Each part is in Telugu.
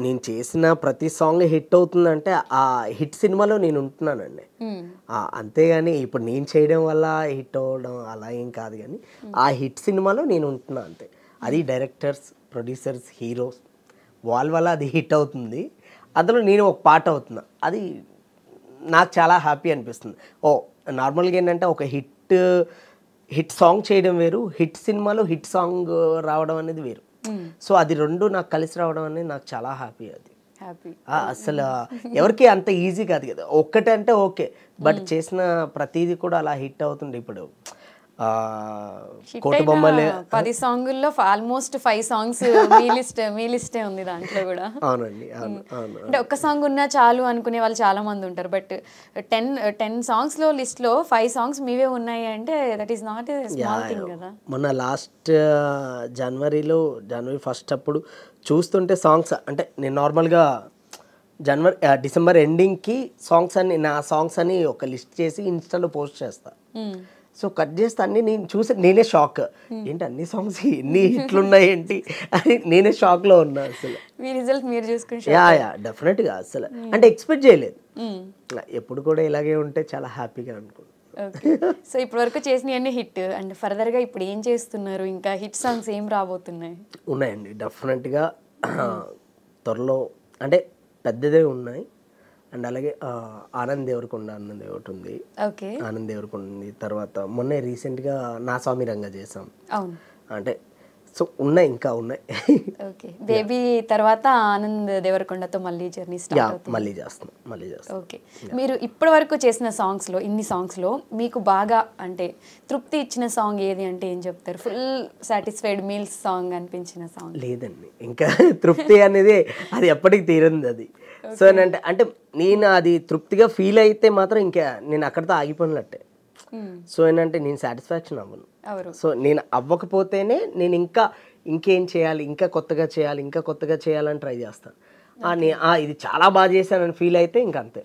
నేను చేసిన ప్రతి సాంగ్ హిట్ అవుతుందంటే ఆ హిట్ సినిమాలో నేను ఉంటున్నానండి. అంతేగాని ఇప్పుడు నేను చేయడం వల్ల హిట్ అవ్వడం అలా ఏం కాదు కానీ ఆ హిట్ సినిమాలో నేను ఉంటున్నా అంతే. అది డైరెక్టర్స్, ప్రొడ్యూసర్స్, హీరోస్ వాళ్ళ వల్ల అది హిట్ అవుతుంది. అందులో నేను ఒక పార్ట్ అవుతున్నా. అది నాకు చాలా హ్యాపీ అనిపిస్తుంది. నార్మల్గా ఏంటంటే ఒక హిట్ సాంగ్ చేయడం వేరు, హిట్ సినిమాలో హిట్ సాంగ్ రావడం అనేది వేరు. సో అది రెండు నాకు కలిసి రావడం అనేది నాకు చాలా హ్యాపీ. అది అసలు ఎవరికి అంత ఈజీ కాదు కదా. ఒక్కటే అంటే ఓకే, బట్ చేసిన ప్రతిదీ కూడా అలా హిట్ అవుతుంది. ఇప్పుడు కోటి బొమ్మలు 10 సాంగుల్లో ఆల్మోస్ట్ 5 సాంగ్స్ మీ లిస్టే ఉంది దాంట్లో కూడా. అవునండి, అంటే ఒక్క సాంగ్ ఉన్నా చాలు అనుకునే వాళ్ళు చాలా మంది ఉంటారు. బట్ 10 సాంగ్స్ లో లిస్ట్ లో 5 సాంగ్స్ మీవే ఉన్నాయి అంటే that is not a small thing కదా. మొన్న లాస్ట్ జనవరి 1 అప్పుడు చూస్తుంటే సాంగ్స్ అంటే నేను నార్మల్గా డిసెంబర్ ఎండింగ్కి నా సాంగ్స్ అని ఒక లిస్ట్ చేసి ఇన్స్టాలో పోస్ట్ చేస్తా. సో కట్ చేస్తే అన్ని నేను చూసి నేనే షాక్, ఏంటి అన్ని సాంగ్స్ ఎన్ని హిట్లు ఉన్నాయి ఏంటి అని నేనే షాక్లో ఉన్నా. అసలు మీ రిజల్ట్ మీరు చూసుకుని డెఫినెట్గా అసలు అంటే ఎక్స్పెక్ట్ చేయలేదు. ఎప్పుడు కూడా ఇలాగే ఉంటే చాలా హ్యాపీగా అనుకుంటున్నాను. ఓకే, సో ఇప్పటి వరకు చేసినవన్నీ హిట్ అండ్ ఫర్దర్గా ఇప్పుడు ఏం చేస్తున్నారు? ఇంకా హిట్ సాంగ్స్ ఏం రాబోతున్నాయి? ఉన్నాయండి డెఫినెట్గా. త్వరలో అంటే పెద్దదే ఉన్నాయి. అండ్ అలాగే ఆనంద్ దేవరకొండ అన్నది ఒకటి ఉంది. ఆనంద్ దేవరకొండ ఉంది. తర్వాత మొన్నే రీసెంట్గా నా స్వామి రంగా చేసాం. అంటే సో ఉన్నాయి, ఇంకా ఉన్నాయి. ఓకే, బేబీ తర్వాత ఆనంద్ దేవరకొండతో మళ్ళీ జర్నీ స్టార్ట్ మళ్ళీ చేస్తాం. ఓకే, మీరు ఇప్పటి వరకు చేసిన సాంగ్స్లో ఇన్ని సాంగ్స్లో మీకు బాగా అంటే తృప్తి ఇచ్చిన సాంగ్ ఏది అంటే ఏం చెప్తారు? ఫుల్ సాటిస్ఫైడ్ మీల్స్ సాంగ్ అనిపించిన సాంగ్? లేదండి, ఇంకా తృప్తి అనేది అది ఎప్పటికి తీరంది అది. సో అంటే నేను అది తృప్తిగా ఫీల్ అయితే మాత్రం ఇంకా నేను అక్కడితో ఆగిపోయినట్టే. సో ఏంటంటే నేను సాటిస్ఫాక్షన్ అవ్వను. సో నేను అవ్వకపోతేనే నేను ఇంకేం చేయాలి, ఇంకా కొత్తగా చేయాలని ట్రై చేస్తాను. ఇది చాలా బాగా చేశానని ఫీల్ అయితే ఇంక అంతే,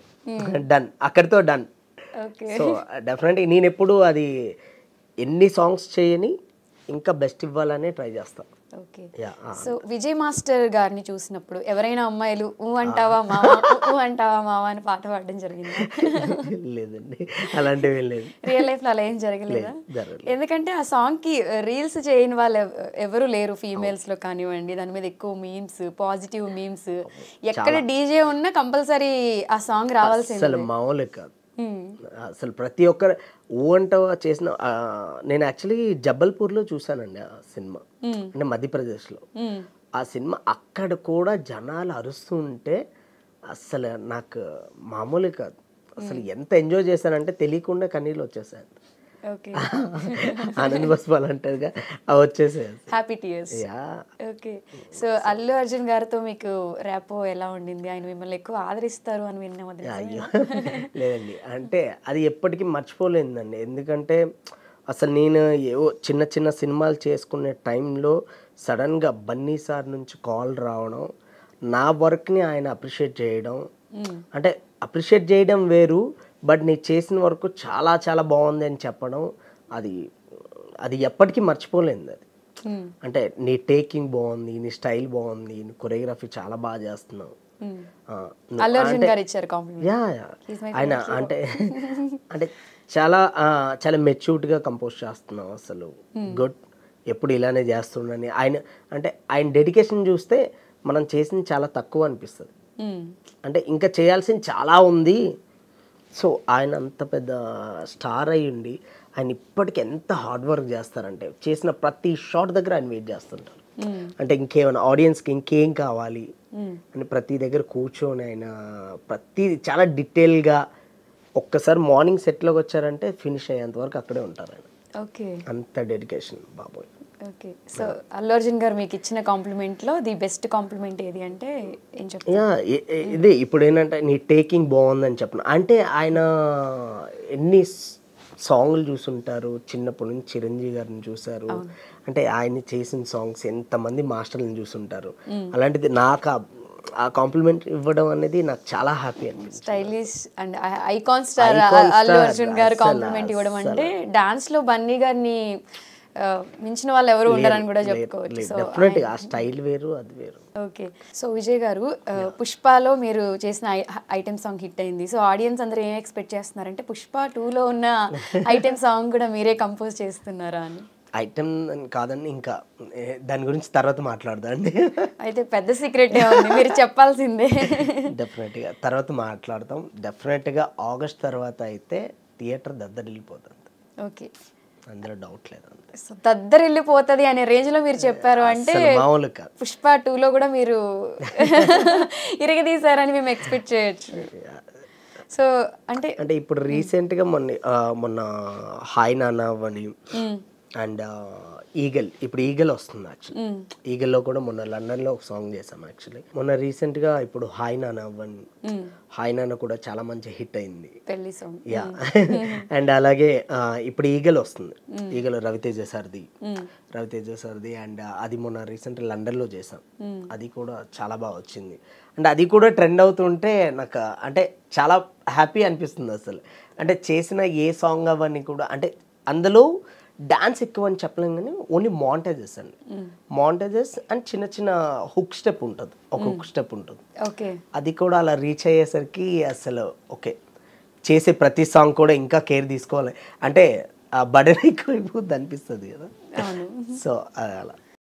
డన్, అక్కడితో డన్. సో డెఫినెట్గా నేను ఎప్పుడు అది ఎన్ని సాంగ్స్ చేయని ఇంకా బెస్ట్ ఇవ్వాలనే ట్రై చేస్తాను. ఓకే, సో విజయ్ మాస్టర్ గారిని చూసినప్పుడు ఎవరైనా అమ్మాయిలు అంటావా మావా అని పాట పాడడం జరిగింది? లేదండి, అలాంటివి లేదు. రియల్ లైఫ్ లో అలా ఏం జరగలేదా? ఎందుకంటే ఆ సాంగ్ కి రీల్స్ చేయని వాళ్ళు ఎవరు లేరు ఫీమేల్స్ లో కానివ్వండి. దాని మీద ఎక్కువ మీమ్స్, పాజిటివ్ మీమ్స్, ఎక్కడ డీజే ఉన్నా కంపల్సరీ ఆ సాంగ్ రావాల్సింది. అసలు మామూలే కాదు. అసలు ప్రతి ఒక్కరు అంటవా చేసిన. నేను యాక్చువల్లీ జబల్పూర్లో చూసానండి ఆ సినిమా, అంటే మధ్యప్రదేశ్లో. ఆ సినిమా అక్కడ కూడా జనాలు అరుస్తుంటే అసలు నాకు మామూలు కాదు. అసలు ఎంత ఎంజాయ్ చేశానంటే తెలియకుండా కన్నీళ్ళు వచ్చేసాయి. ఆనంద్ బస్వాల్ అంటారుగా, అవి వచ్చేసాయి, happy tears. Okay, so Allu Arjun గారితో మీకు ర్యాపో ఎలా ఉండింది? ఆయన మిమ్మల్ని ఎక్కువ ఆదరిస్తారు అని విన్నాము. అయ్యో లేదండి, అంటే అది ఎప్పటికీ మర్చిపోలేదండి. ఎందుకంటే అసలు నేను ఏవో చిన్న చిన్న సినిమాలు చేసుకునే టైంలో సడన్గా బన్నీ సార్ నుంచి కాల్ రావడం, నా వర్క్ని ఆయన అప్రిషియేట్ చేయడం, అంటే అప్రిషియేట్ చేయడం వేరు, బట్ నీ చేసిన వరకు చాలా చాలా బాగుంది అని చెప్పడం, అది ఎప్పటికీ మర్చిపోలేదు. అది అంటే నీ టేకింగ్ బాగుంది, నీ స్టైల్ బాగుంది, నీ కొరియోగ్రఫీ చాలా బాగా చేస్తున్నావు. ఆయన అంటే చాలా చాలా మెచ్యూర్డ్గా కంపోజ్ చేస్తున్నావు. అసలు గుడ్, ఎప్పుడు ఇలానే చేస్తుండని ఆయన డెడికేషన్ చూస్తే మనం చేసింది చాలా తక్కువ అనిపిస్తుంది. అంటే ఇంకా చేయాల్సింది చాలా ఉంది. సో ఆయన అంత పెద్ద స్టార్ అయ్యుండి ఆయన ఇప్పటికి ఎంత హార్డ్ వర్క్ చేస్తారంటే చేసిన ప్రతి షాట్ దగ్గర ఆయన వెయిట్ చేస్తుంటారు. అంటే ఇంకేమైనా ఆడియన్స్కి ఇంకేం కావాలి అని ప్రతి దగ్గర కూర్చొని ఆయన ప్రతి చాలా డీటెయిల్గా ఒక్కసారి మార్నింగ్ సెట్లోకి వచ్చారంటే ఫినిష్ అయ్యేంత వరకు అక్కడే ఉంటారు ఆయన. ఓకే, అంత డెడికేషన్ బాబోయ్. ఓకే, సో అల్లు అర్జున్ గారు మీకు ఇచ్చిన కాంప్లిమెంట్లో ది బెస్ట్ కాంప్లిమెంట్ ఏది అంటే ఏం చెప్తారు? ఇదే ఇప్పుడు ఏంటంటే నీ టేకింగ్ బాగుందని చెప్పను. అంటే ఆయన ఎన్ని సాంగ్లు చూసుంటారు, చిన్నప్పటి నుంచి చిరంజీవి గారిని చూసారు, అంటే ఆయన చేసిన సాంగ్స్ ఎంతమంది మాస్టర్లను చూసుంటారు. అలాంటిది నాకు ఆ కాంప్లిమెంట్ ఇవ్వడం అనేది నాకు చాలా హ్యాపీ అనిపిస్తుంది. Stylish and icon star Allu Arjun గారు కాంప్లిమెంట్ ఇవ్వడం అంటే డాన్స్ లో బన్నీ గారిని మించిన వాళ్ళు ఎవరు ఉండరని కూడా చెప్పుకోవచ్చు. సో డెఫినెట్గా ఆ స్టైల్ వేరు, అది వేరు. ఓకే. సో విజయ్ గారు, పుష్పలో మీరు చేసిన ఐటెం సాంగ్ హిట్ అయింది. సో ఆడియన్స్ అందరూ ఏం ఎక్స్పెక్ట్ చేస్తున్నారంటే పుష్ప 2లో ఉన్న ఐటెం సాంగ్ కూడా మీరే కంపోజ్ చేస్తున్నారా అని. ఐటమ్ కాదండి, ఇంకా దాని గురించి తర్వాత మాట్లాడదాం అండి. అయితే పెద్ద సీక్రెట్ ఉంది, మీరు చెప్పాల్సిందే. డెఫినెట్గా తర్వాత మాట్లాడతాం. డెఫినెట్గా ఆగస్ట్ తర్వాత అయితే థియేటర్ దద్దరిల్లిపోతుంది. ఓకే, అందులో డౌట్ లేదు. అంతే. సో దద్దరిల్లిపోతుంది అనే రేంజ్ లో మీరు చెప్పారు అంటే మామూలు కాదు. పుష్ప 2లో కూడా మీరు ఇరగదీశారని మేము ఎక్స్పెక్ట్ చేయొచ్చు. సో అంటే ఇప్పుడు రీసెంట్గా మొన్న హాయ్ నాన్న అని అండ్ ఈగల్, ఇప్పుడు ఈగల్ వస్తుంది యాక్చువల్లీ. ఈగల్లో కూడా మొన్న లండన్లో ఒక సాంగ్ చేసాం యాక్చువల్లీ. మొన్న రీసెంట్గా ఇప్పుడు హాయ్ నాన్న అవ్వని, హాయ్ నాన్న కూడా చాలా మంచి హిట్ అయింది. పెళ్లి సాంగ్. యా. అండ్ అలాగే ఇప్పుడు ఈగల్ వస్తుంది. ఈగల్ రవితేజ సార్ది అండ్ అది మొన్న రీసెంట్ లండన్లో చేసాం. అది కూడా చాలా బాగా వచ్చింది. అండ్ అది కూడా ట్రెండ్ అవుతుంటే నాకు అంటే చాలా హ్యాపీ అనిపిస్తుంది అసలు. అంటే చేసిన ఏ సాంగ్ అవన్నీ కూడా అంటే అందులో డాన్స్ ఎక్కువ అని చెప్పలేం కానీ ఓన్లీ మాంటేజెస్ అండి. మాంటేజెస్ అండ్ చిన్న చిన్న హుక్ స్టెప్ ఉంటుంది, ఒక హుక్ స్టెప్ ఉంటుంది. ఓకే, అది కూడా అలా రీచ్ అయ్యేసరికి అసలు ఓకే, చేసే ప్రతి సాంగ్ కూడా ఇంకా కేర్ తీసుకోవాలి. అంటే ఆ బర్డెన్ ఎక్కువైపోద్ది అనిపిస్తుంది కదా. సో అలా